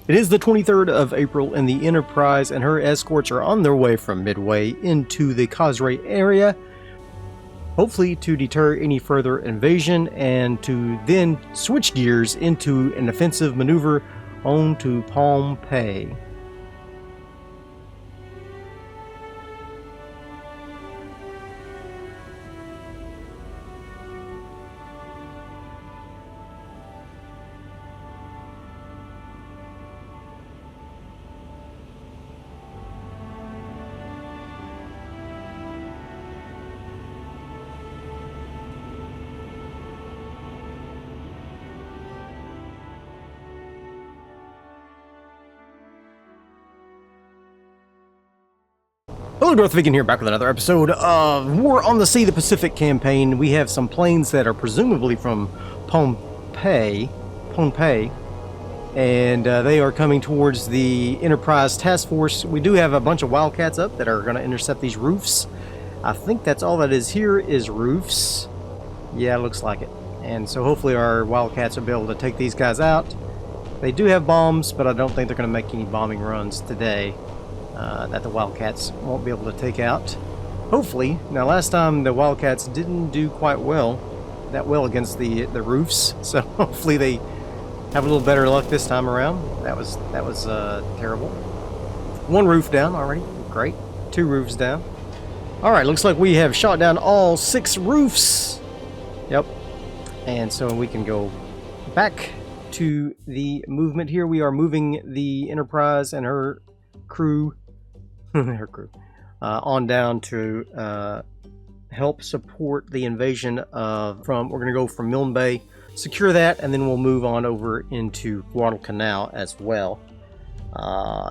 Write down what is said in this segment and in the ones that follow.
It is the 23rd of April, and the Enterprise and her escorts are on their way from Midway into the Causeway area, hopefully to deter any further invasion and to then switch gears into an offensive maneuver on to Pompeii. Hello, Darthvegan here, back with another episode of War on the Sea, the Pacific campaign. We have some planes that are presumably from Pompeii, and they are coming towards the Enterprise task force. We do have a bunch of Wildcats up that are going to intercept these roofs. I think that's all that is here is roofs. Yeah, it looks like it. And so hopefully our Wildcats will be able to take these guys out. They do have bombs, but I don't think they're going to make any bombing runs today. That the Wildcats won't be able to take out. Hopefully. Now, last time the Wildcats didn't do quite that well against the roofs, so hopefully they have a little better luck this time around. That was terrible. One roof down already. Great. 2 roofs down. Alright, looks like we have shot down all 6 roofs. Yep. And so we can go back to the movement here. We are moving the Enterprise and her crew on down to help support the invasion of we're going to go from Milne Bay, secure that, and then we'll move on over into Guadalcanal as well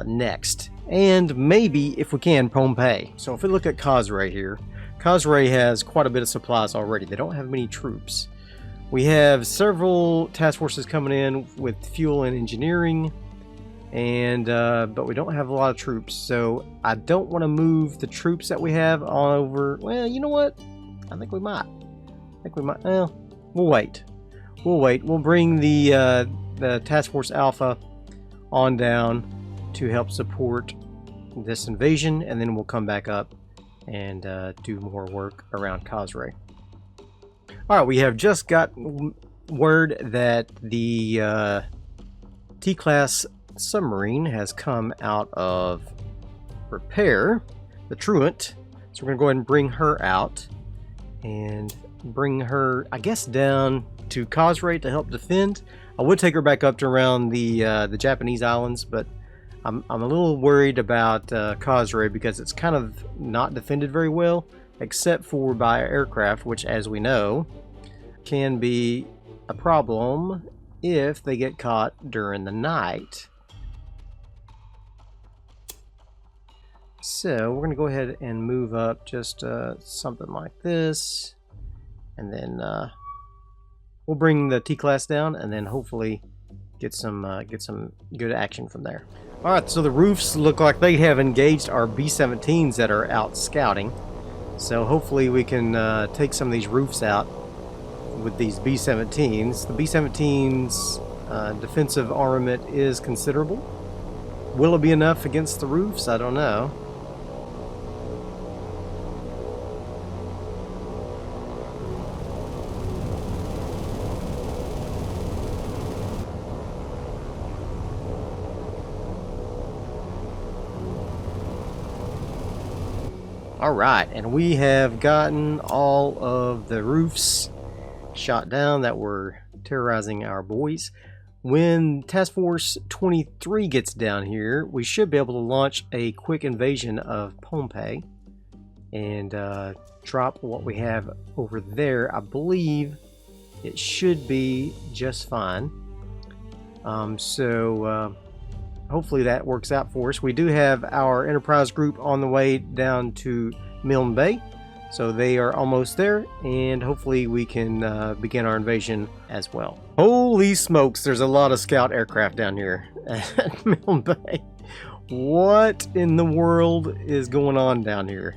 next, and maybe if we can Pompeii. So if we look at Causeway here, Causeway has quite a bit of supplies already. They don't have many troops. We have several task forces coming in with fuel and engineering, and but we don't have a lot of troops, so I don't want to move the troops that we have on over. Well, you know what? I think we might. Well, we'll wait. We'll bring the Task Force Alpha on down to help support this invasion, and then we'll come back up and do more work around Causeway. Alright, we have just got word that the T-Class submarine has come out of repair, the Truant, so we're going to go ahead and bring her out and bring her, I guess, down to Causeway to help defend. I would take her back up to around the Japanese islands, but I'm a little worried about Causeway because it's kind of not defended very well, except for by aircraft, which, as we know, can be a problem if they get caught during the night. So we're going to go ahead and move up just something like this, and then we'll bring the T-Class down, and then hopefully get some good action from there. All right, so the roofs look like they have engaged our B-17s that are out scouting. So hopefully we can take some of these roofs out with these B-17s. The B-17's defensive armament is considerable. Will it be enough against the roofs? I don't know. Alright, and we have gotten all of the roofs shot down that were terrorizing our boys. When Task Force 23 gets down here, we should be able to launch a quick invasion of Pompeii and drop what we have over there. I believe it should be just fine. Hopefully that works out for us. We do have our Enterprise group on the way down to Milne Bay, so they are almost there, and hopefully we can begin our invasion as well. Holy smokes, there's a lot of scout aircraft down here at Milne Bay. What in the world is going on down here?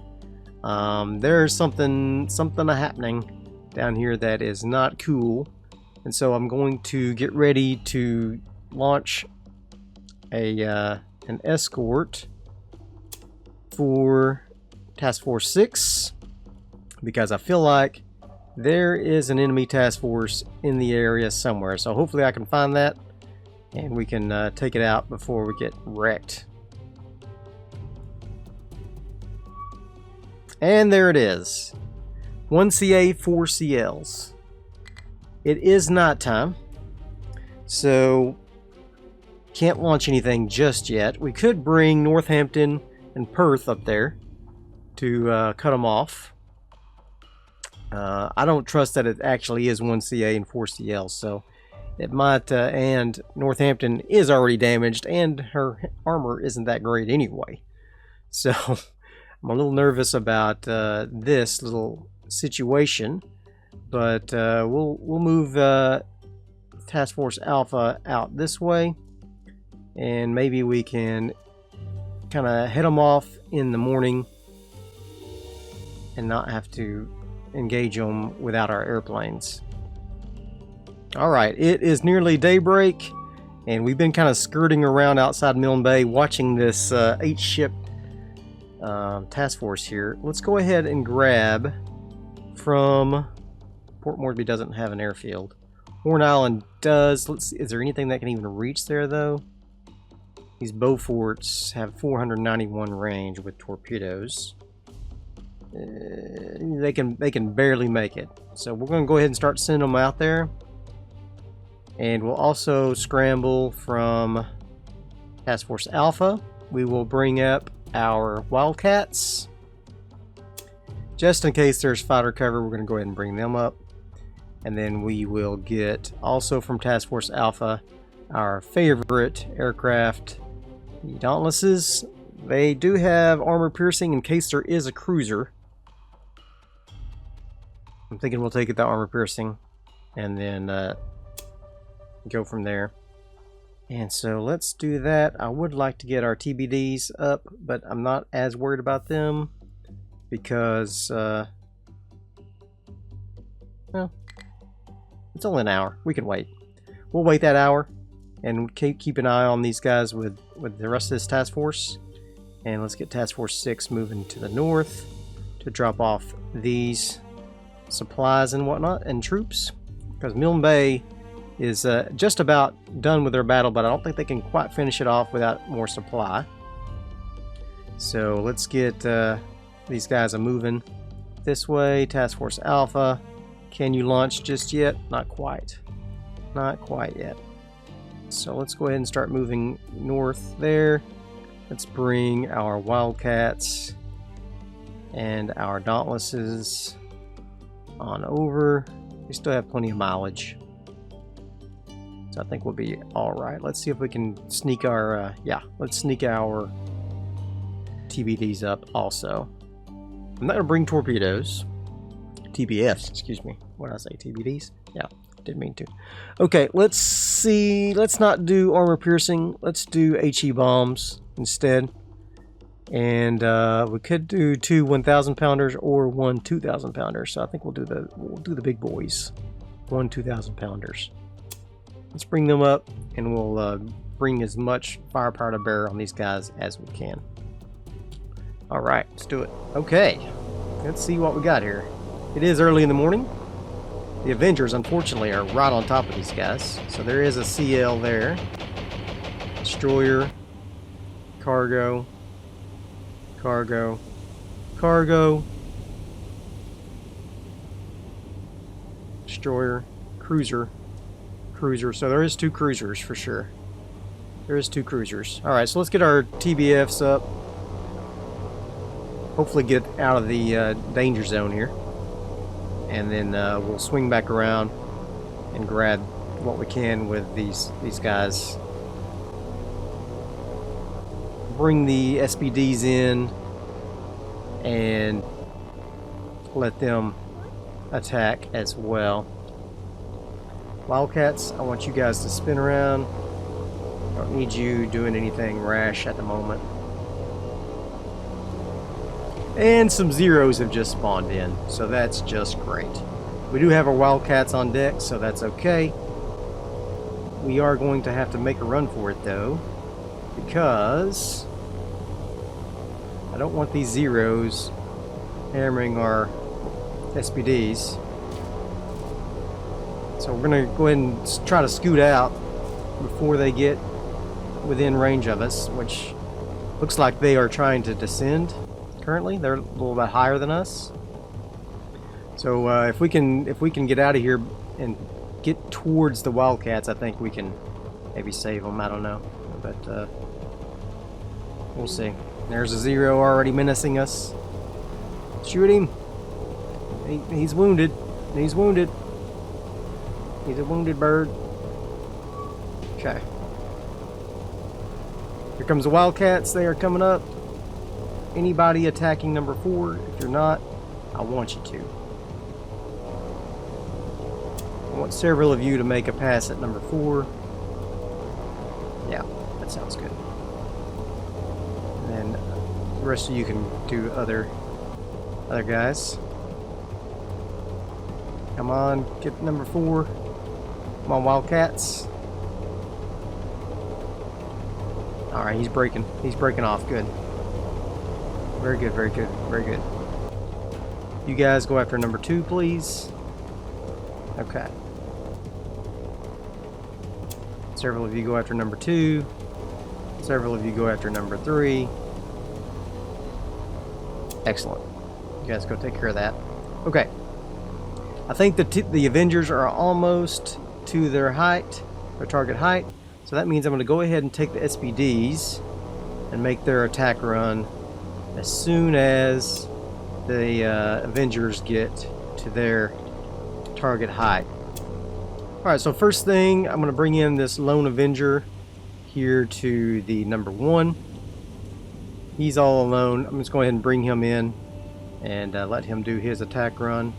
There's something happening down here that is not cool, and so I'm going to get ready to launch an escort for Task Force 6, because I feel like there is an enemy task force in the area somewhere. So hopefully I can find that and we can take it out before we get wrecked. And there it is. 1 CA, 4 CLs. It is nighttime, so can't launch anything just yet. We could bring Northampton and Perth up there to cut them off. I don't trust that it actually is 1 CA and 4 CL, so it might, and Northampton is already damaged, and her armor isn't that great anyway. So I'm a little nervous about this little situation, but we'll move Task Force Alpha out this way, and maybe we can kind of head them off in the morning and not have to engage them without our airplanes. Alright, it is nearly daybreak, and we've been kind of skirting around outside Milne Bay watching this 8-ship task force here. Let's go ahead and grab from... Port Moresby doesn't have an airfield. Horn Island does. Let's see, is there anything that can even reach there though? These Beauforts have 491 range with torpedoes. They can barely make it. So we're going to go ahead and start sending them out there. And we'll also scramble from Task Force Alpha. We will bring up our Wildcats. Just in case there's fighter cover, we're going to go ahead and bring them up. And then we will get also from Task Force Alpha our favorite aircraft, the Dauntlesses. They do have armor piercing in case there is a cruiser. I'm thinking we'll take it the armor piercing and then go from there. And so let's do that. I would like to get our TBDs up, but I'm not as worried about them because well, it's only an hour. We can wait. We'll wait that hour and keep an eye on these guys with the rest of this task force. And let's get Task Force 6 moving to the north to drop off these supplies and whatnot and troops, because Milne Bay is just about done with their battle, but I don't think they can quite finish it off without more supply. So let's get these guys a moving this way. Task Force Alpha, can you launch just yet? Not quite. Not quite yet. So let's go ahead and start moving north there. Let's bring our Wildcats and our Dauntlesses on over. We still have plenty of mileage, so I think we'll be all right. Let's see if we can sneak our let's sneak our TBDs up also. I'm not gonna bring torpedoes, TBFs, excuse me. What did I say, TBDs? Yeah, didn't mean to. Okay, let's see. Let's not do armor piercing. Let's do HE bombs instead. And we could do 2 1,000 pounders or 1 2,000 pounders. So I think we'll do the big boys. 1 2,000 pounders. Let's bring them up, and we'll bring as much firepower to bear on these guys as we can. All right, let's do it. Okay, let's see what we got here. It is early in the morning. The Avengers, unfortunately, are right on top of these guys. So there is a CL there. Destroyer, cargo, cargo, cargo, destroyer, cruiser, cruiser. So there is 2 cruisers for sure. There is 2 cruisers. All right, so let's get our TBFs up. Hopefully get out of the danger zone here. And then we'll swing back around and grab what we can with these guys. Bring the SPDs in and let them attack as well. Wildcats, I want you guys to spin around. I don't need you doing anything rash at the moment. And some Zeros have just spawned in, so that's just great. We do have our Wildcats on deck, so that's okay. We are going to have to make a run for it though. because I don't want these zeros hammering our SPDs. So we're going to go ahead and try to scoot out before they get within range of us, which looks like they are trying to descend currently. They're a little bit higher than us. So if we can get out of here and get towards the Wildcats, I think we can maybe save them. I don't know, but we'll see. There's a zero already menacing us. Shoot him. He's wounded. He's wounded. He's a wounded bird. Okay. Here comes the Wildcats. They are coming up. Anybody attacking number 4? If you're not, I want you to. I want several of you to make a pass at number 4. Yeah, that sounds good. And then the rest of you can do other guys. Come on, get number 4. Come on, Wildcats. Alright, he's breaking. He's breaking off. Good. Very good, very good, very good. You guys go after number 2, please. Okay. Several of you go after number 2. Several of you go after number 3. Excellent. You guys go take care of that. Okay. I think the Avengers are almost to their height, their target height. So that means I'm going to go ahead and take the SPDs and make their attack run as soon as the Avengers get to their target height. Alright, so first thing, I'm going to bring in this lone Avenger here to the number 1. He's all alone. I'm just going to go ahead and bring him in and let him do his attack run.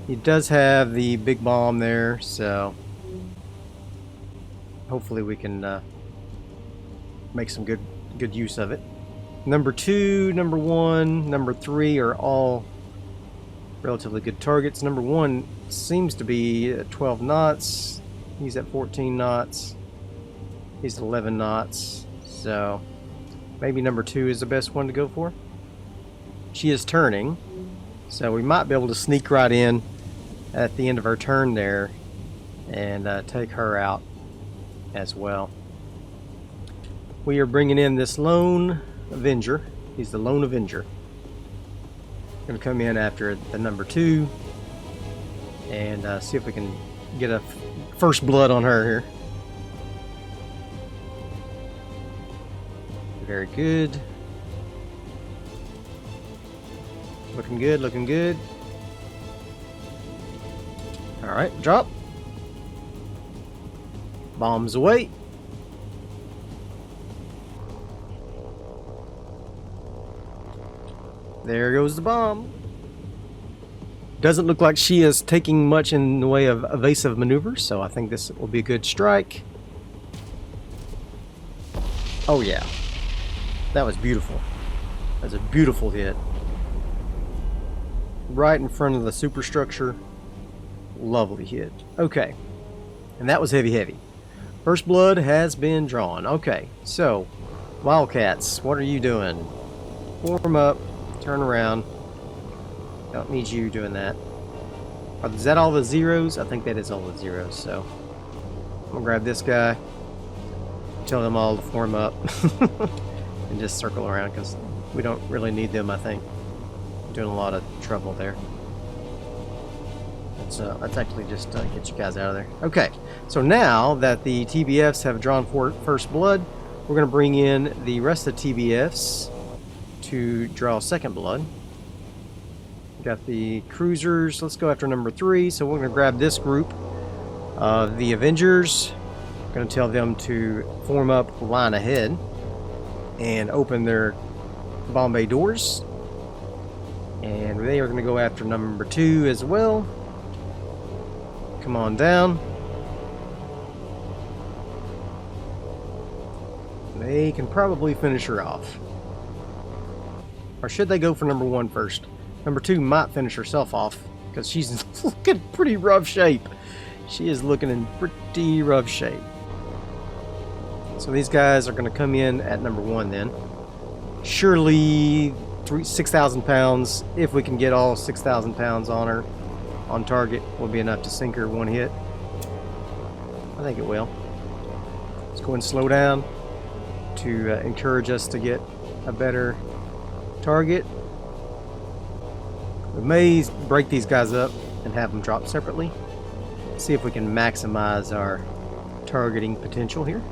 He does have the big bomb there, so hopefully we can make some good use of it. Number 2, number 1, number 3 are all relatively good targets. Number 1 seems to be at 12 knots. He's at 14 knots. He's at 11 knots. So maybe number 2 is the best one to go for. She is turning, so we might be able to sneak right in at the end of our turn there and take her out as well. We are bringing in this lone Avenger. He's the lone Avenger. Going to come in after the number 2 and see if we can get a first blood on her here. Very good. Looking good, looking good. Alright, drop. Bombs away. There goes the bomb. Doesn't look like she is taking much in the way of evasive maneuvers, so I think this will be a good strike. Oh yeah. That was beautiful. That's a beautiful hit. Right in front of the superstructure. Lovely hit. Okay. And that was heavy. First blood has been drawn. Okay, so Wildcats, what are you doing? Form up, turn around. Don't need you doing that. Is that all the zeros? I think that is all the zeros, so I'm gonna grab this guy, tell them all to form up and just circle around because we don't really need them. I think doing a lot of trouble there. Let's actually just get you guys out of there. Okay, so now that the TBFs have drawn first blood, we're going to bring in the rest of the TBFs to draw second blood. Got the cruisers. Let's go after number 3. So we're going to grab this group of the Avengers. I'm going to tell them to form up line ahead and open their bomb bay doors. And they are going to go after number 2 as well. Come on down. They can probably finish her off. Or should they go for number 1 first? Number 2 might finish herself off because she's looking pretty rough shape. She is looking in pretty rough shape. So these guys are going to come in at number 1 then. Surely 6,000 pounds, if we can get all 6,000 pounds on her on target, will be enough to sink her 1 hit. I think it will. Let's go and slow down to encourage us to get a better target. We may break these guys up and have them drop separately. See if we can maximize our targeting potential here.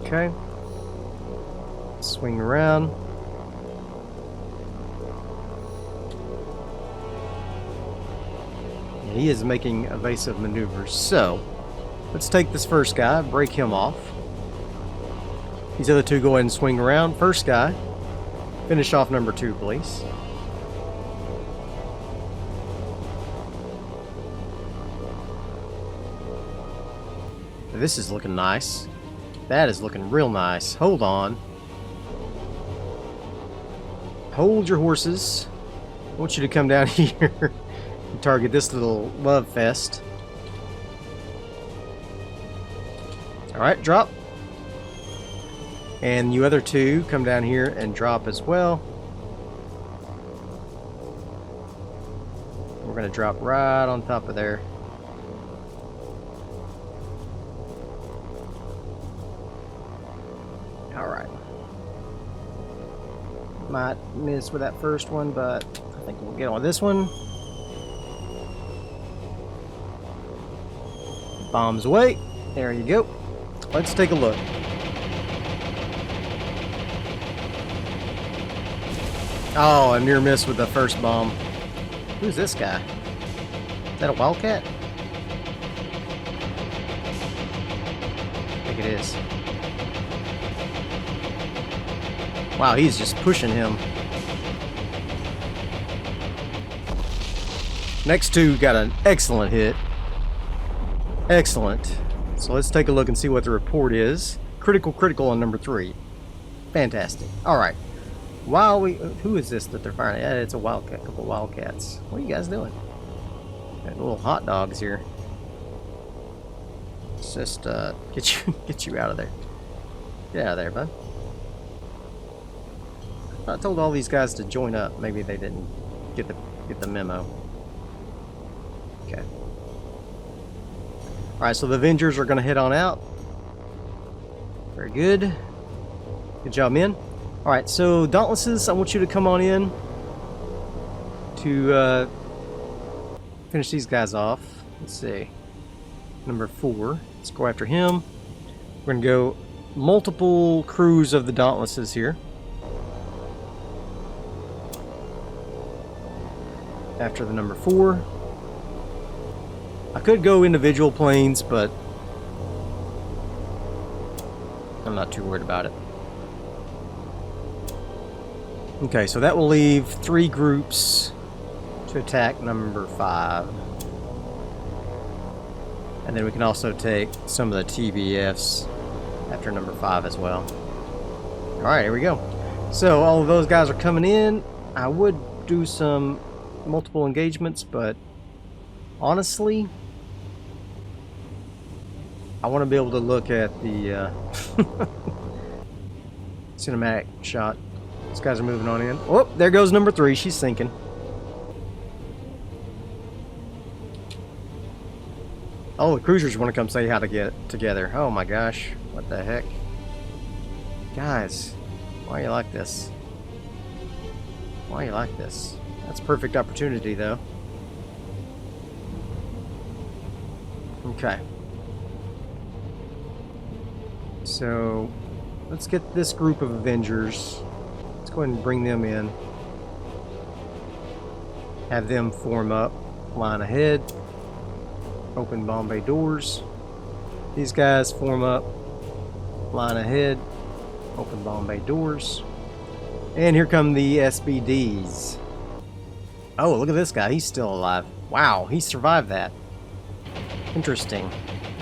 Okay. Swing around. And he is making evasive maneuvers. So, let's take this first guy, break him off. These other 2 go ahead and swing around. First guy, finish off number 2, please. This is looking nice. That is looking real nice. Hold on. Hold your horses. I want you to come down here and target this little love fest. Alright, drop. And you other 2 come down here and drop as well. We're going to drop right on top of there. Alright. Might miss with that first one, but I think we'll get on this one. Bombs away. There you go. Let's take a look. Oh, a near miss with the first bomb. Who's this guy? Is that a wildcat? I think it is. Wow, he's just pushing him. Next 2 got an excellent hit. Excellent. So let's take a look and see what the report is. Critical on number 3. Fantastic. Alright. While we... Who is this that they're firing at? It's a wildcat. A couple wildcats. What are you guys doing? Got little hot dogs here. Let's just get you out of there. Get out of there, bud. I told all these guys to join up. Maybe they didn't get the memo. Okay. Alright, so the Avengers are going to head on out. Very good. Good job, men. Alright, so Dauntlesses, I want you to come on in to finish these guys off. Let's see. Number 4. Let's go after him. We're going to go multiple crews of the Dauntlesses here. After the number 4. I could go individual planes, but I'm not too worried about it. Okay, so that will leave 3 groups to attack number 5. And then we can also take some of the TBFs after number 5 as well. Alright, here we go. So all of those guys are coming in. I would do some multiple engagements, but honestly, I want to be able to look at the cinematic shot. These guys are moving on in. Oh, there goes number 3. She's sinking. Oh, the cruisers want to come say how to get together. Oh my gosh. What the heck? Guys, why are you like this? Why are you like this? That's a perfect opportunity, though. Okay. So, let's get this group of Avengers. Let's go ahead and bring them in. Have them form up. Line ahead. Open bomb bay doors. These guys form up. Line ahead. Open bomb bay doors. And here come the SBDs. Oh, look at this guy. He's still alive. Wow, he survived that. Interesting.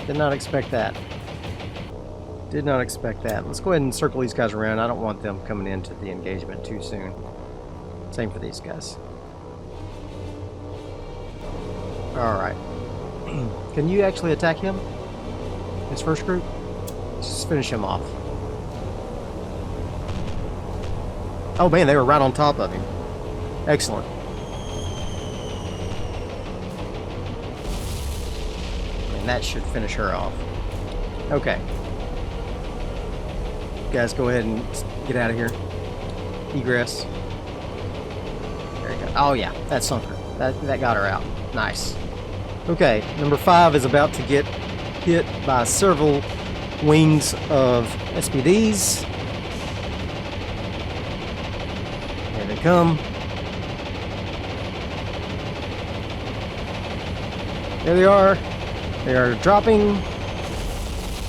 Did not expect that. Did not expect that. Let's go ahead and circle these guys around. I don't want them coming into the engagement too soon. Same for these guys. Alright. Can you actually attack him? His first group? Just finish him off. Oh man, they were right on top of him. Excellent. And that should finish her off. Okay. You guys go ahead and get out of here. Egress. There you go. Oh yeah, that sunk her. That got her out. Nice. Okay, number 5 is about to get hit by several wings of SPDs. Here they come. There they are. They are dropping.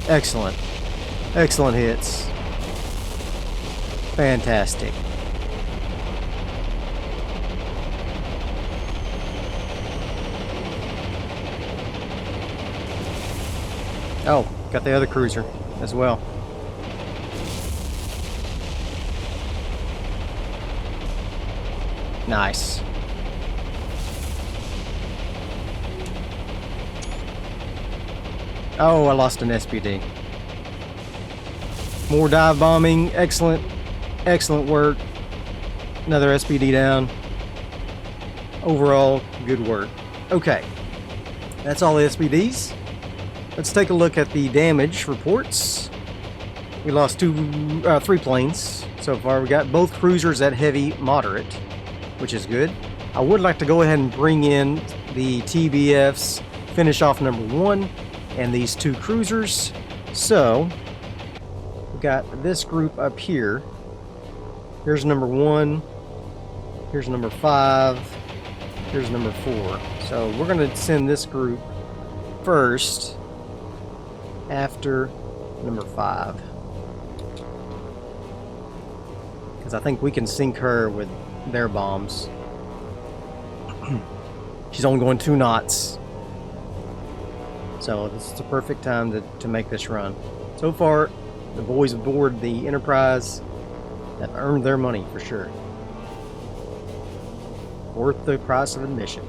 Excellent. Excellent hits. Fantastic. Oh, got the other cruiser as well. Nice. Oh, I lost an SPD. More dive bombing. Excellent. Excellent work. Another SPD down. Overall, good work. Okay. That's all the SPDs. Let's take a look at the damage reports. We lost 3 planes so far. We got both cruisers at heavy moderate, which is good. I would like to go ahead and bring in the TBFs, finish off number 1, and these 2 cruisers. So, we got this group up here. Here's number 1. Here's number 5. Here's number 4. So, we're going to send this group first after number 5. Because I think we can sink her with their bombs. She's only going 2 knots. So this is the perfect time to make this run. So far, the boys aboard the Enterprise have earned their money for sure. Worth the price of admission.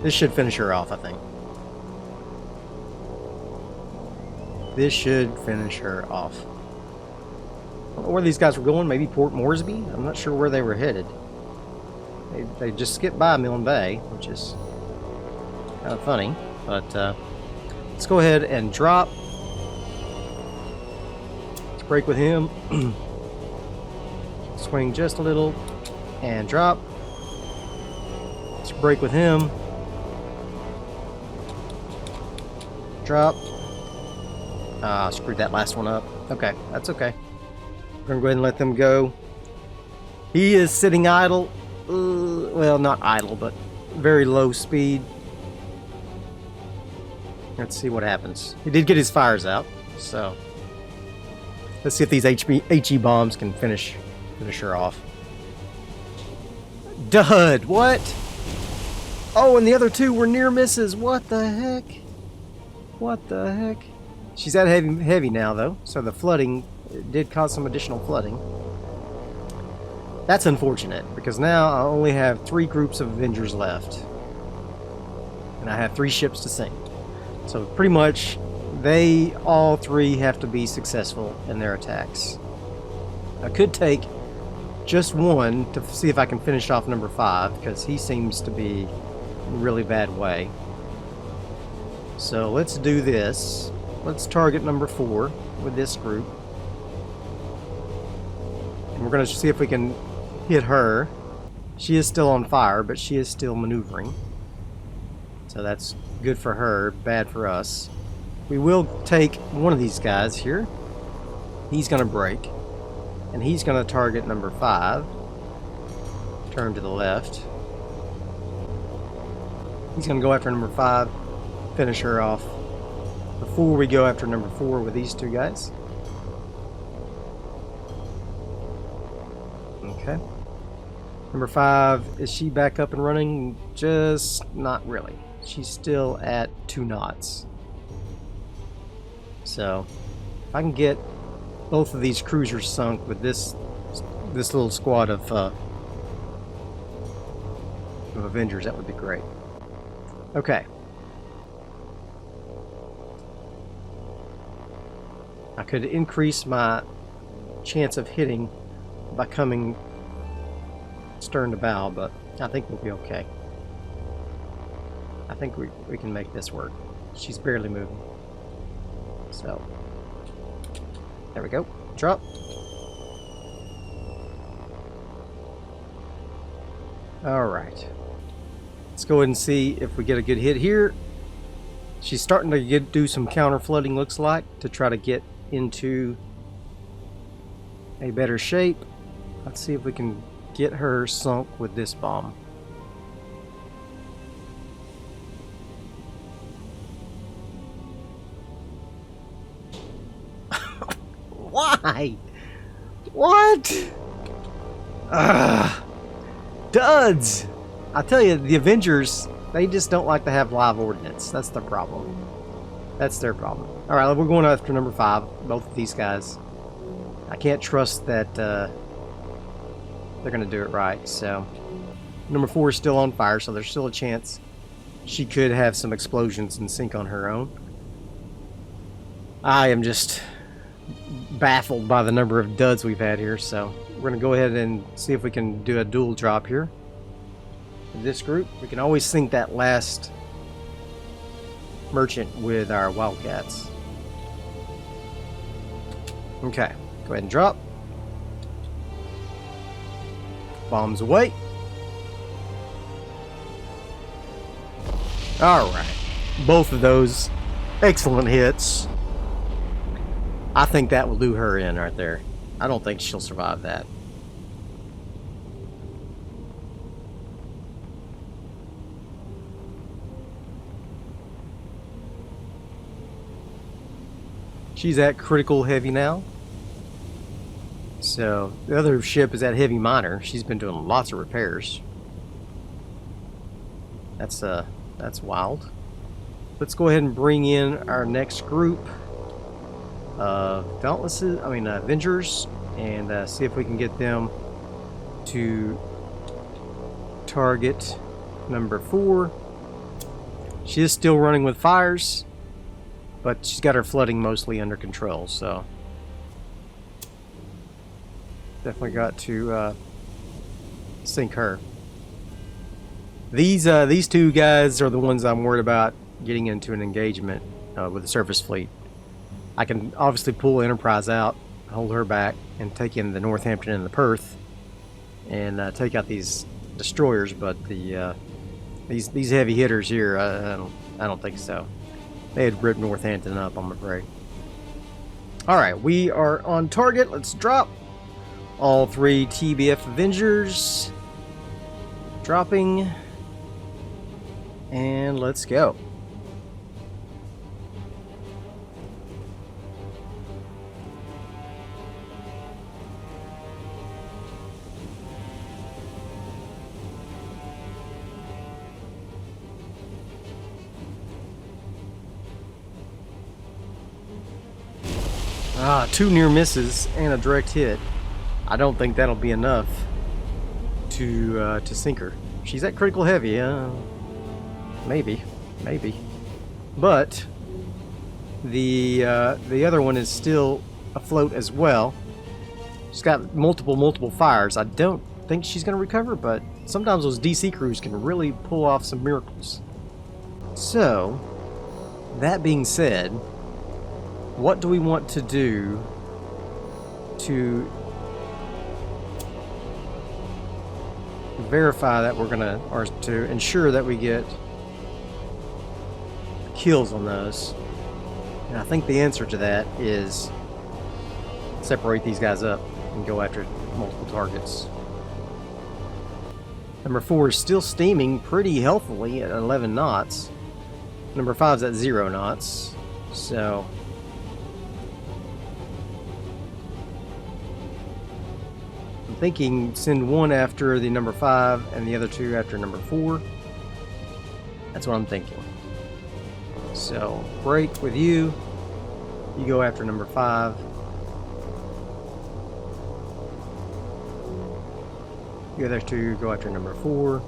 This should finish her off, I think. This should finish her off. I don't know where these guys were going. Maybe Port Moresby? I'm not sure where they were headed. They just skipped by Milne Bay, which is kind of funny. But let's go ahead and drop. Let's break with him. Swing just a little and drop. Let's break with him. Drop. Screwed that last one up. Okay, that's okay. We're gonna go ahead and let them go. He is sitting idle. Well, not idle, but very low speed. Let's see what happens. He did get his fires out, so let's see if these HE bombs can finish her off. Dud! What? Oh, and the other 2 were near misses. What the heck? What the heck? She's at heavy now, though, so the flooding did cause some additional flooding. That's unfortunate, because now I only have 3 groups of Avengers left. And I have 3 ships to sink. So pretty much, they all 3 have to be successful in their attacks. I could take just 1 to see if I can finish off number 5, because he seems to be in a really bad way. So let's do this. Let's target number 4 with this group. And we're going to see if we can hit her. She is still on fire, but she is still maneuvering. So that's good for her, bad for us. We will take one of these guys here. He's going to break. And he's going to target number 5. Turn to the left. He's going to go after number 5. Finish her off before we go after number 4 with these 2 guys. Okay. Number 5, is she back up and running? Just not really. She's still at 2 knots. So, if I can get both of these cruisers sunk with this little squad of of Avengers. That would be great. Okay. I could increase my chance of hitting by coming stern to bow, but I think we'll be okay. I think we can make this work. She's barely moving. So, there we go. Drop. Alright. Let's go ahead and see if we get a good hit here. She's starting to do some counter flooding, looks like, to try to get into a better shape. Let's see if we can get her sunk with this bomb. Why? What? Duds! I tell you, the Avengers, they just don't like to have live ordnance. That's the problem. That's their problem. Alright, we're going after number 5. Both of these guys. I can't trust that they're going to do it right, so... Number 4 is still on fire, so there's still a chance she could have some explosions and sink on her own. I am just baffled by the number of duds we've had here, so we're going to go ahead and see if we can do a dual drop here. In this group, we can always sink that last merchant with our Wildcats. Okay, go ahead and drop. Bombs away. Alright, both of those excellent hits. I think that will do her in right there. I don't think she'll survive that. She's at critical heavy now. So the other ship is at heavy minor. She's been doing lots of repairs. That's wild. Let's go ahead and bring in our next group of Avengers, and see if we can get them to target number 4. She is still running with fires, but she's got her flooding mostly under control, so definitely got to sink her. These two guys are the ones I'm worried about getting into an engagement with the surface fleet. I can obviously pull Enterprise out, hold her back, and take in the Northampton and the Perth, and take out these destroyers. But these heavy hitters here, I don't think so. They had ripped Northampton up, I'm afraid. All right, we are on target. Let's drop all 3 TBF Avengers. Dropping, and let's go. Ah, 2 near misses and a direct hit. I don't think that'll be enough to sink her. She's at critical heavy, maybe, but the other one is still afloat as well. She's got multiple fires. I don't think she's going to recover, but sometimes those DC crews can really pull off some miracles. So, that being said, what do we want to do to verify that we're gonna, or to ensure that we get kills on those? And I think the answer to that is separate these guys up and go after multiple targets. Number 4 is still steaming pretty healthily at 11 knots. Number 5's at 0 knots. So I'm thinking send one after the number 5 and the other 2 after number 4. That's what I'm thinking. So break with you. You go after number 5. The other 2 go after number 4.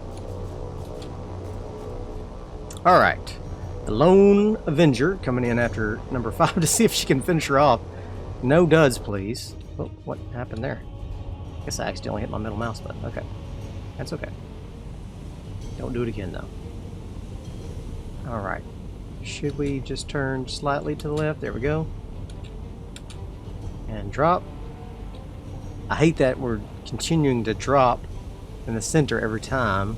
Alright. The Lone Avenger coming in after number 5 to see if she can finish her off. No duds, please. Oh, what happened there? I guess I accidentally hit my middle mouse button. Okay. That's okay. Don't do it again, though. Alright. Should we just turn slightly to the left? There we go. And drop. I hate that we're continuing to drop in the center every time.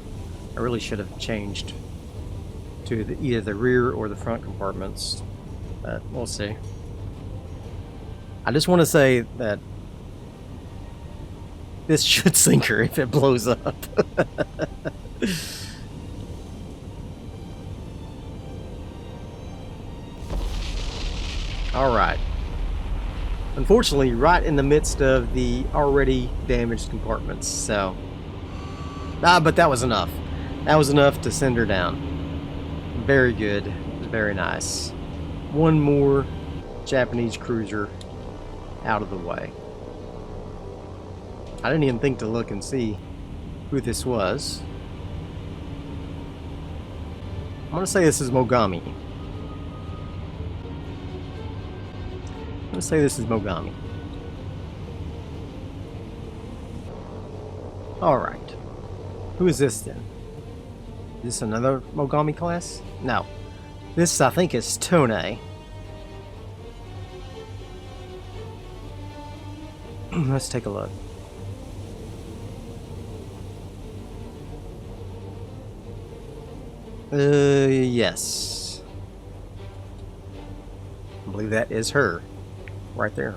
I really should have changed to either the rear or the front compartments. But we'll see. I just want to say that this should sink her if it blows up. Alright. Unfortunately, right in the midst of the already damaged compartments, so... but that was enough. That was enough to send her down. Very good. Very nice. One more Japanese cruiser out of the way. I didn't even think to look and see who this was. I'm going to say this is Mogami. Let's say this is Mogami. Alright. Who is this then? Is this another Mogami class? No. This, I think, is Tone. Let's take a look. Yes. I believe that is her. Right there.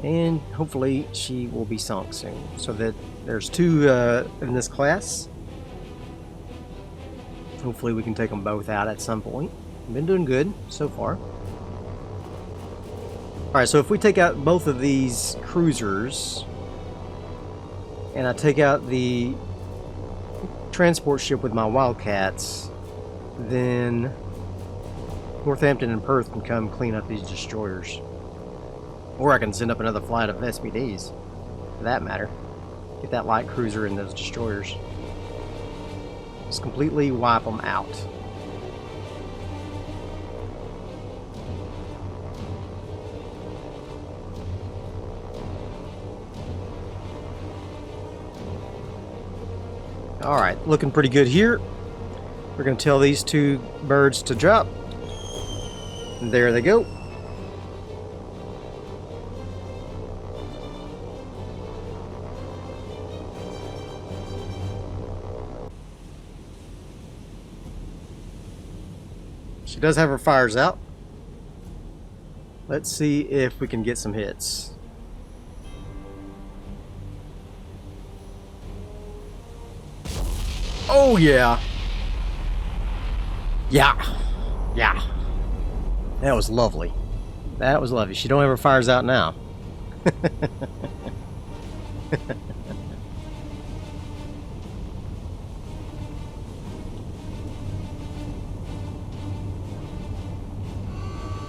And hopefully she will be sunk soon. So that there's 2 in this class. Hopefully we can take them both out at some point. Been doing good so far. Alright, so if we take out both of these cruisers, and I take out the transport ship with my Wildcats, then Northampton and Perth can come clean up these destroyers. Or I can send up another flight of SBDs, for that matter. Get that light cruiser and those destroyers. Just completely wipe them out. Alright, looking pretty good here. We're going to tell these 2 birds to drop. And there they go. She does have her fires out. Let's see if we can get some hits. Oh yeah. Yeah. That was lovely. That was lovely. She don't have her fires out now.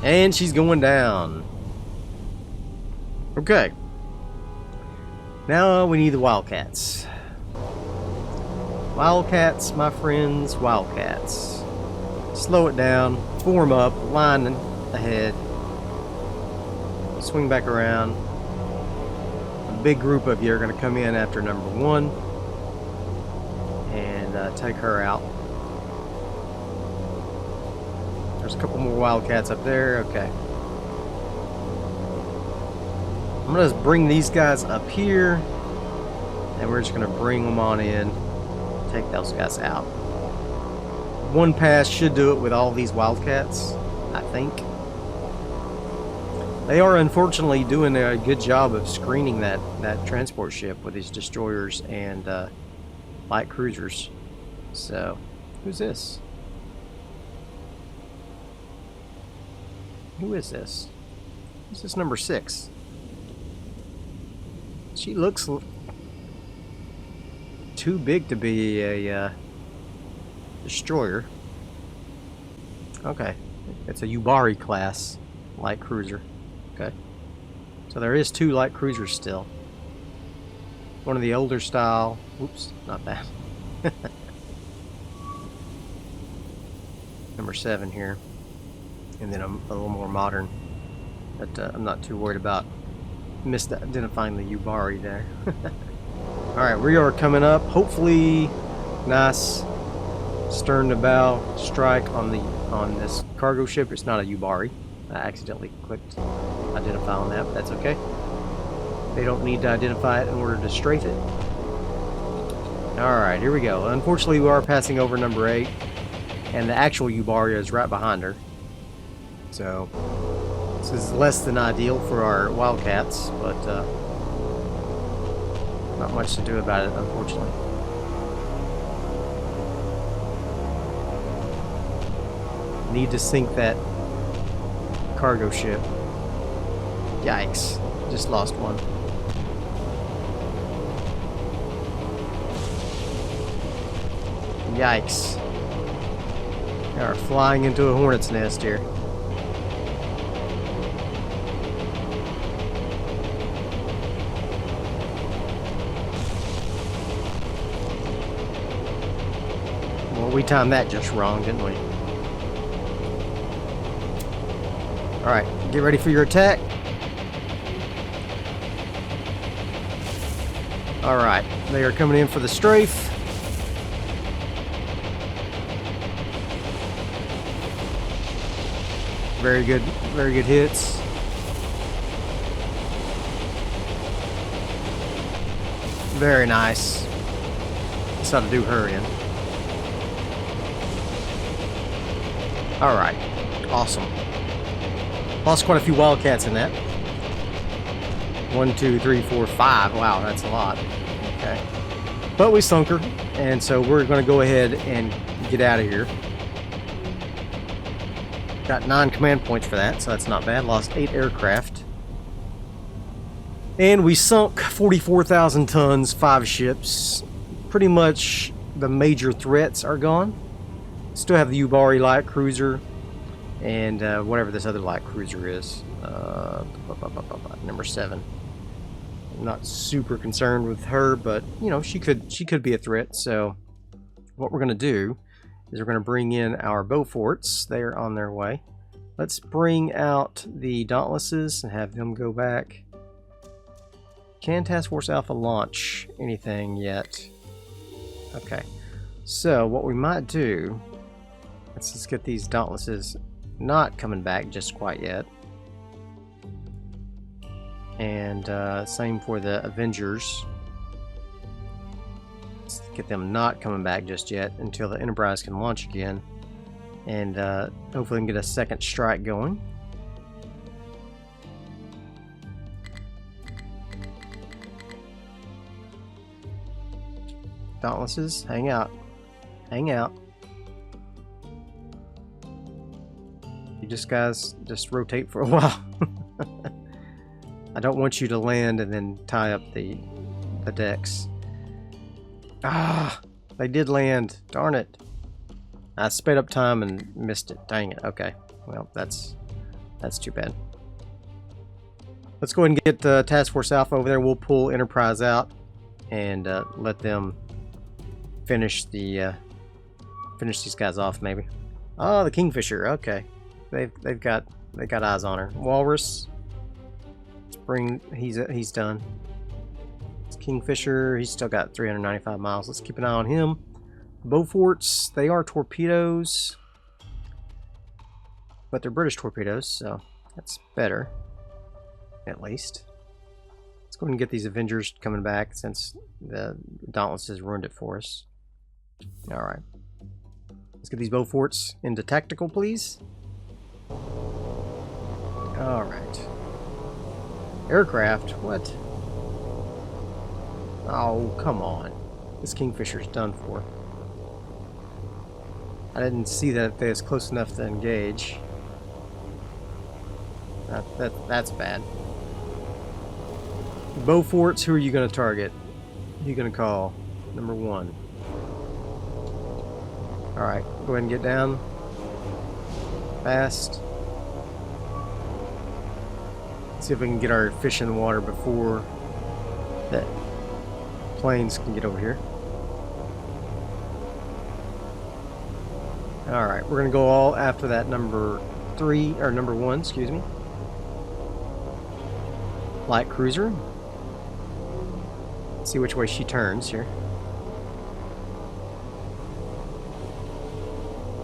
And she's going down. Okay. Now we need the Wildcats. Wildcats, my friends, Wildcats. Slow it down, form up, line ahead, swing back around. A big group of you are going to come in after number 1 and take her out. There's a couple more Wildcats up there. Okay. I'm going to bring these guys up here, and we're just going to bring them on in. Take those guys out. One pass should do it with all these Wildcats, I think. They are unfortunately doing a good job of screening that transport ship with these destroyers and light cruisers. So, who's this? Who is this? Who's this number 6? She looks too big to be a destroyer. Okay, it's a Yubari class light cruiser. Okay, so there is 2 light cruisers still. One of the older style. Oops, not that. number 7 here, and then a little more modern. But I'm not too worried about misidentifying the Yubari there. Alright, we are coming up. Hopefully, nice stern to bow strike on this cargo ship. It's not a Yubari. I accidentally clicked identify on that, but that's okay. They don't need to identify it in order to strafe it. Alright, here we go. Unfortunately, we are passing over number 8, and the actual Yubari is right behind her. So, this is less than ideal for our Wildcats, but not much to do about it, unfortunately. Need to sink that cargo ship. Yikes. Just lost one. Yikes. We are flying into a hornet's nest here. Well, we timed that just wrong, didn't we? Alright, get ready for your attack. Alright, they are coming in for the strafe. Very good hits. Very nice. This ought to do her in. Alright, awesome. Lost quite a few Wildcats in that. 1, 2, 3, 4, 5. Wow, that's a lot. Okay. But we sunk her, and so we're going to go ahead and get out of here. Got 9 command points for that, so that's not bad. Lost 8 aircraft. And we sunk 44,000 tons, 5 ships. Pretty much the major threats are gone. Still have the Yubari light cruiser. And whatever this other light cruiser is, number 7. I'm not super concerned with her, but you know she could be a threat. So what we're gonna do is we're gonna bring in our Beauforts. They're on their way. Let's bring out the Dauntlesses and have them go back. Can Task Force Alpha launch anything yet? Okay. So what we might do, let's just get these Dauntlesses not coming back just quite yet, and same for the Avengers. Let's get them not coming back just yet until the Enterprise can launch again, and hopefully we can get a second strike going. Dauntlesses, hang out, hang out. You guys just rotate for a while. I don't want you to land and then tie up the decks. Ah, they did land. Darn it. I sped up time and missed it. Dang it. Okay. Well, that's too bad. Let's go ahead and get the Task Force Alpha over there. We'll pull Enterprise out and let them finish these guys off, maybe. Oh, the Kingfisher. Okay. They got eyes on her. Walrus. Spring. He's done. It's Kingfisher. He's still got 395 miles. Let's keep an eye on him. Beauforts. They are torpedoes, but they're British torpedoes, so that's better, at least. Let's go ahead and get these Avengers coming back since the Dauntless has ruined it for us. All right. Let's get these Beauforts into tactical, please. Alright. Aircraft? What? Oh, come on. This Kingfisher's done for. I didn't see that they was close enough to engage. That's bad. Beauforts, who are you going to target? Who are you going to call? Number 1. Alright, go ahead and get down. Fast. See if we can get our fish in the water before the planes can get over here. Alright, we're going to go all after that number 1, excuse me. Light cruiser. Let's see which way she turns here.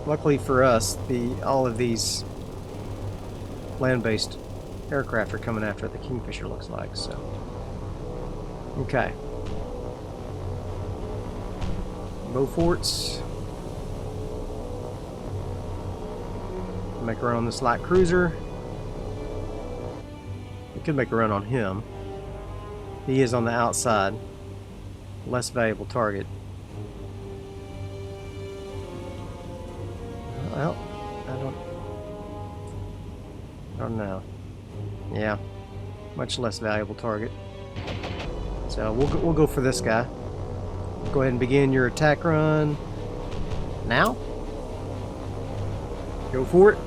Luckily for us, all of these land-based aircraft are coming after the Kingfisher, looks like, so. Okay. Beauforts. Make a run on this light cruiser. We could make a run on him. He is on the outside. Less valuable target. Well, I don't know. Yeah, much less valuable target. So we'll go for this guy. Go ahead and begin your attack run now. Go for it.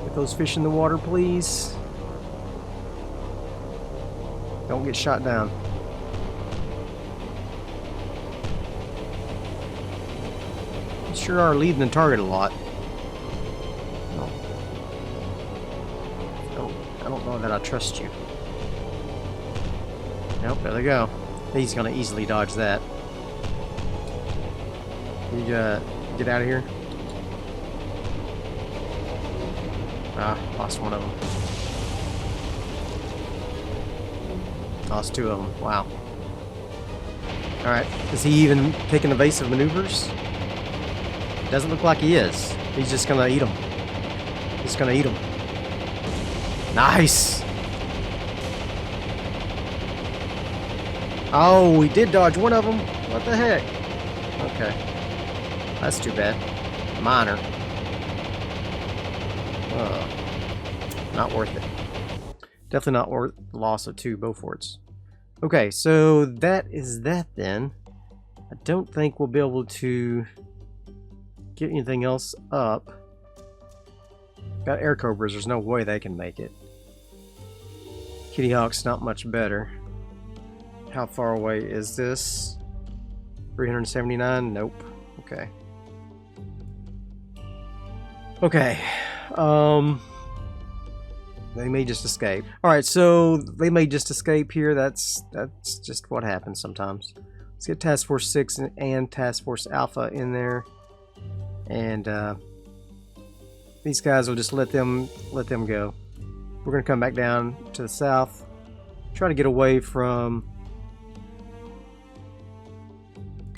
Get those fish in the water, please. Don't get shot down. You sure are leading the target a lot. I don't know that I trust you. Nope, there they go. He's gonna easily dodge that. You get out of here. Ah, lost one of them. Lost two of them. Wow. Alright, is he even taking evasive maneuvers? Doesn't look like he is. He's just gonna eat them. He's gonna eat them. Nice! Oh, we did dodge one of them. What the heck? Okay. That's too bad. Minor. Not worth it. Definitely not worth the loss of 2 Beauforts. Okay, so that is that then. I don't think we'll be able to get anything else up. Got air cobras, there's no way they can make it. Kitty Hawk's not much better. How far away is this? 379? Nope. Okay. Okay. They may just escape. Alright, so they may just escape here. That's just what happens sometimes. Let's get Task Force 6 and Task Force Alpha in there. And these guys will just let them go. We're gonna come back down to the south. Try to get away from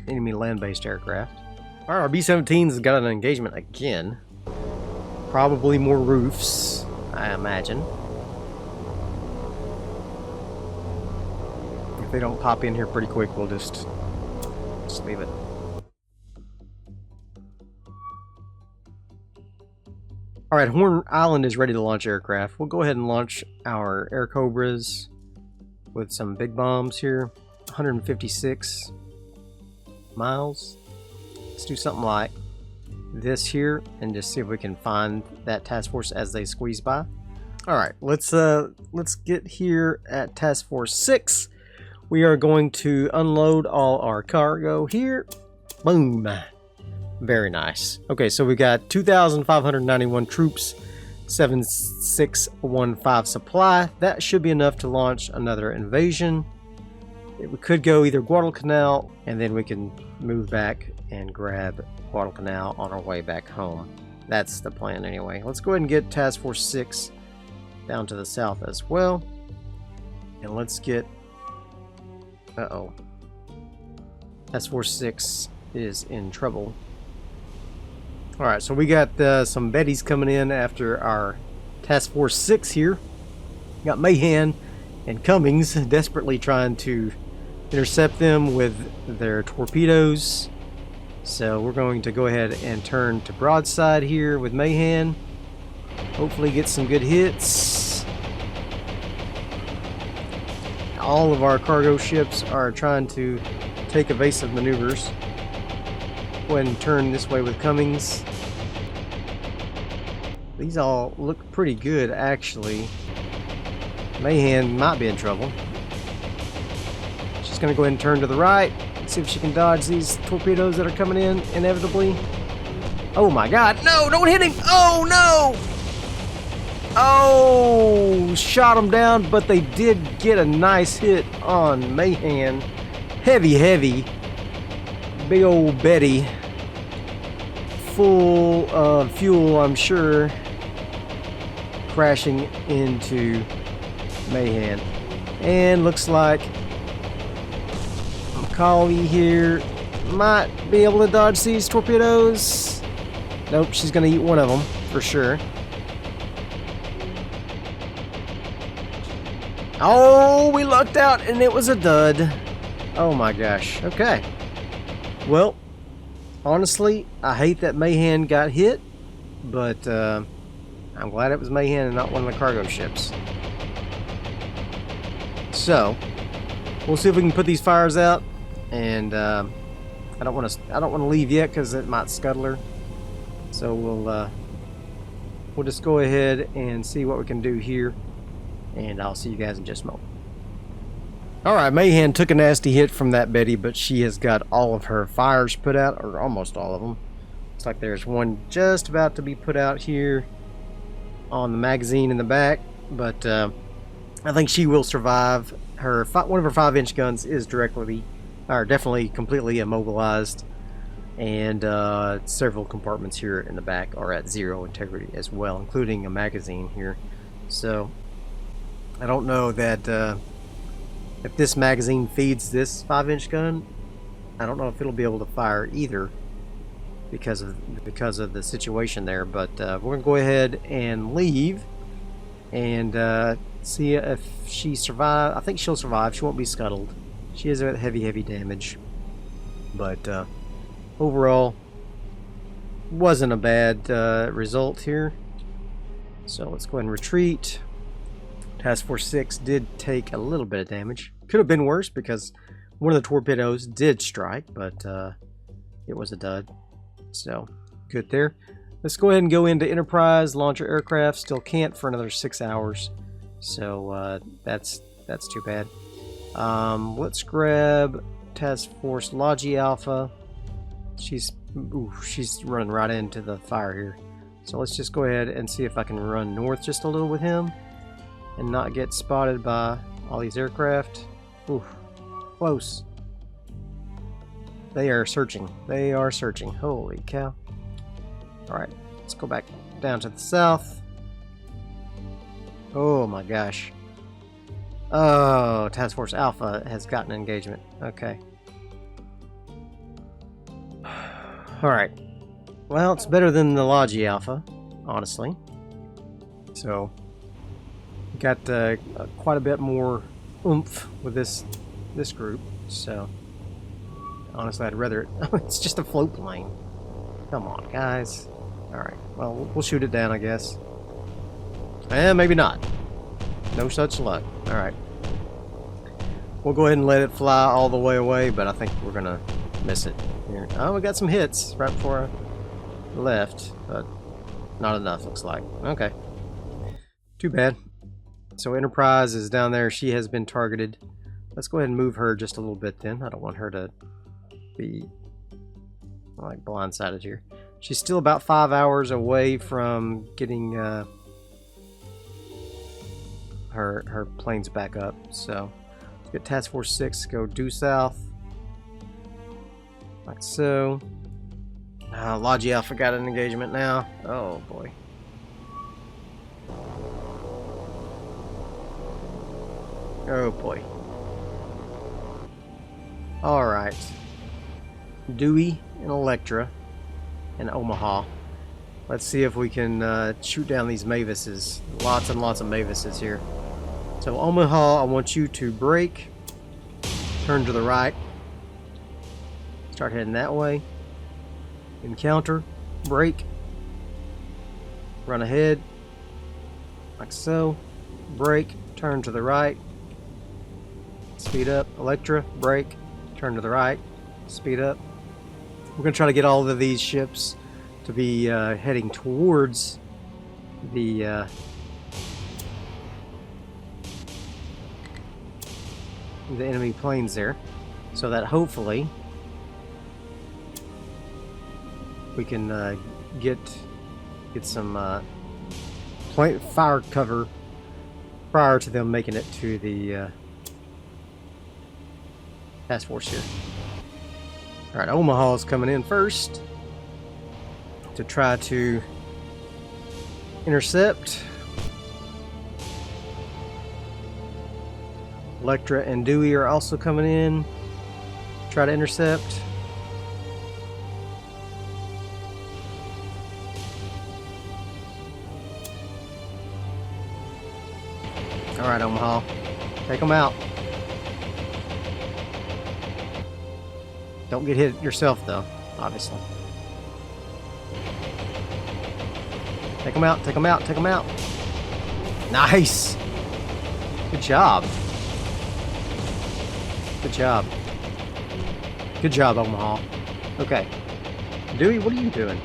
enemy land-based aircraft. Alright, our B-17's got an engagement again. Probably more roofs, I imagine. If they don't pop in here pretty quick, we'll just leave it. Alright, Horn Island is ready to launch aircraft. We'll go ahead and launch our Air Cobras with some big bombs here. 156 miles. Let's do something like this here and just see if we can find that task force as they squeeze by. Alright, let's get here at Task Force 6. We are going to unload all our cargo here. Boom. Very nice. Okay, so we got 2,591 troops, 7615 supply. That should be enough to launch another invasion. We could go either Guadalcanal, and then we can move back and grab Guadalcanal on our way back home. That's the plan anyway. Let's go ahead and get Task Force 6 down to the south as well. And let's get... Uh-oh. Task Force 6 is in trouble. Alright, so we got some Bettys coming in after our Task Force 6 here. Got Mahan and Cummings desperately trying to intercept them with their torpedoes. So we're going to go ahead and turn to broadside here with Mahan. Hopefully get some good hits. All of our cargo ships are trying to take evasive maneuvers. Go ahead and turn this way with Cummings. These all look pretty good actually. Mahan might be in trouble. She's going to go ahead and turn to the right. See if she can dodge these torpedoes that are coming in inevitably. Oh my god, no, don't hit him! Oh no! Oh, shot him down, but they did get a nice hit on Mahan. Heavy, heavy. Big old Betty. Full of fuel, I'm sure. Crashing into Mahan. And looks like Macaulay here might be able to dodge these torpedoes. Nope, she's gonna eat one of them for sure. Oh, we lucked out and it was a dud. Oh my gosh. Okay. Well, honestly, I hate that Mahan got hit, but I'm glad it was Mahan and not one of the cargo ships. So, we'll see if we can put these fires out, and I don't want to leave yet because it might scuttle her. So we'll just go ahead and see what we can do here, and I'll see you guys in just a moment. Alright, Mahan took a nasty hit from that Betty, but she has got all of her fires put out, or almost all of them. Looks like there's one just about to be put out here on the magazine in the back, but I think she will survive. One of her 5-inch guns is definitely completely immobilized, and several compartments here in the back are at 0 integrity as well, including a magazine here. So I don't know that if this magazine feeds this 5-inch gun, I don't know if it'll be able to fire either because of the situation there. But we're gonna go ahead and leave and see if she survives. I think she'll survive. She won't be scuttled. She is at heavy damage, but overall wasn't a bad result here. So let's go ahead and retreat. Task Force 6 did take a little bit of damage. Could have been worse because one of the torpedoes did strike, but it was a dud. So good there. Let's go ahead and go into Enterprise. Launcher aircraft still can't for another 6 hours. So that's too bad. Let's grab Task Force Logi Alpha. She's running right into the fire here. So let's just go ahead and see if I can run north just a little with him and not get spotted by all these aircraft. Ooh, close. They are searching. They are searching. Holy cow. Alright, let's go back down to the south. Oh my gosh. Oh, Task Force Alpha has gotten engagement. Okay. Alright. Well, it's better than the Logi Alpha, honestly. So, got quite a bit more oomph with this group. So, honestly, I'd rather it's just a float plane. Come on, guys. Alright, well, we'll shoot it down, I guess. Maybe not. No such luck. Alright. We'll go ahead and let it fly all the way away, but I think we're going to miss it here. Oh, we got some hits right before I left, but not enough, looks like. Okay. Too bad. So Enterprise is down there. She has been targeted. Let's go ahead and move her just a little bit then. I don't want her to be like blindsided here. She's still about 5 hours away from getting her planes back up. So let's get Task Force 6 go due south. Like so. Logi Alpha got an engagement now. Oh boy. Oh boy. Alright. Dewey and Electra and Omaha. Let's see if we can shoot down these Mavises. Lots and lots of Mavises here. So Omaha, I want you to brake. Turn to the right. Start heading that way. Encounter. Brake. Run ahead. Like so. Brake. Turn to the right. Speed up. Electra. Brake. Turn to the right. Speed up. We're going to try to get all of these ships to be heading towards the enemy planes there, so that hopefully we can get some fire cover prior to them making it to the task force here. Alright, Omaha is coming in first to try to intercept. Electra and Dewey are also coming in. Try to intercept. Alright, Omaha. Take them out. Don't get hit yourself, though, obviously. Take them out, take them out, take them out. Nice! Good job. Good job. Good job, Omaha. Okay. Dewey, what are you doing?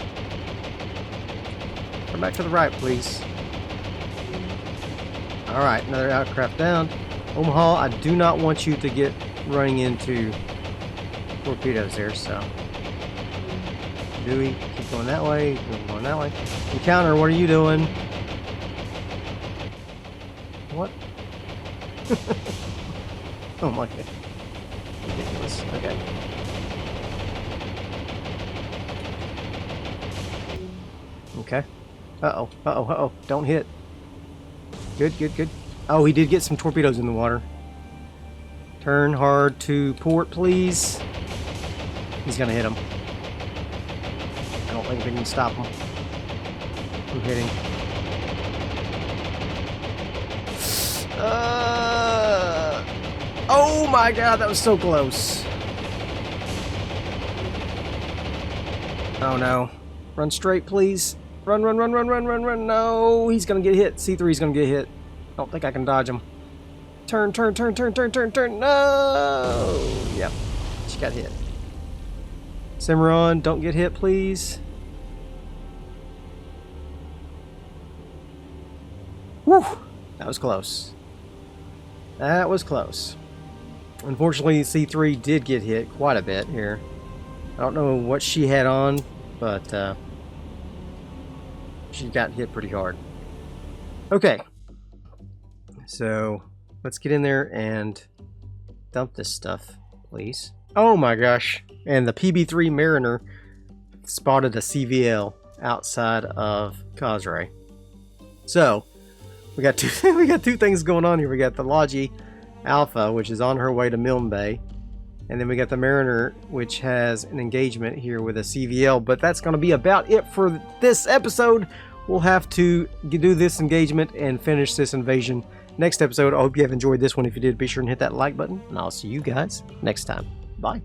Come back to the right, please. Alright, another outcraft down. Omaha, I do not want you to get running into torpedoes there, so. Dewey, keep going that way, keep going that way. Encounter, what are you doing? What? Oh my god. Ridiculous. Okay. Okay. Uh-oh, uh-oh, uh-oh. Don't hit. Good, good, good. Oh, he did get some torpedoes in the water. Turn hard to port, please. He's gonna hit him. I don't think we can stop him from hitting. Oh my god, that was so close. Oh no. Run straight, please. Run, run, run, run, run, run, run. No, he's gonna get hit. C3's gonna get hit. I don't think I can dodge him. Turn, turn, turn, turn, turn, turn, turn. No! Yep. She got hit. Cimarron, don't get hit, please. Whew! That was close. That was close. Unfortunately, C3 did get hit quite a bit here. I don't know what she had on, but she got hit pretty hard. Okay. So, let's get in there and dump this stuff, please. Oh my gosh. And the PB3 Mariner spotted a CVL outside of Cosray. So, we got two things going on here. We got the Logie Alpha, which is on her way to Milne Bay. And then we got the Mariner, which has an engagement here with a CVL. But that's going to be about it for this episode. We'll have to do this engagement and finish this invasion next episode. I hope you have enjoyed this one. If you did, be sure and hit that like button. And I'll see you guys next time. Bye.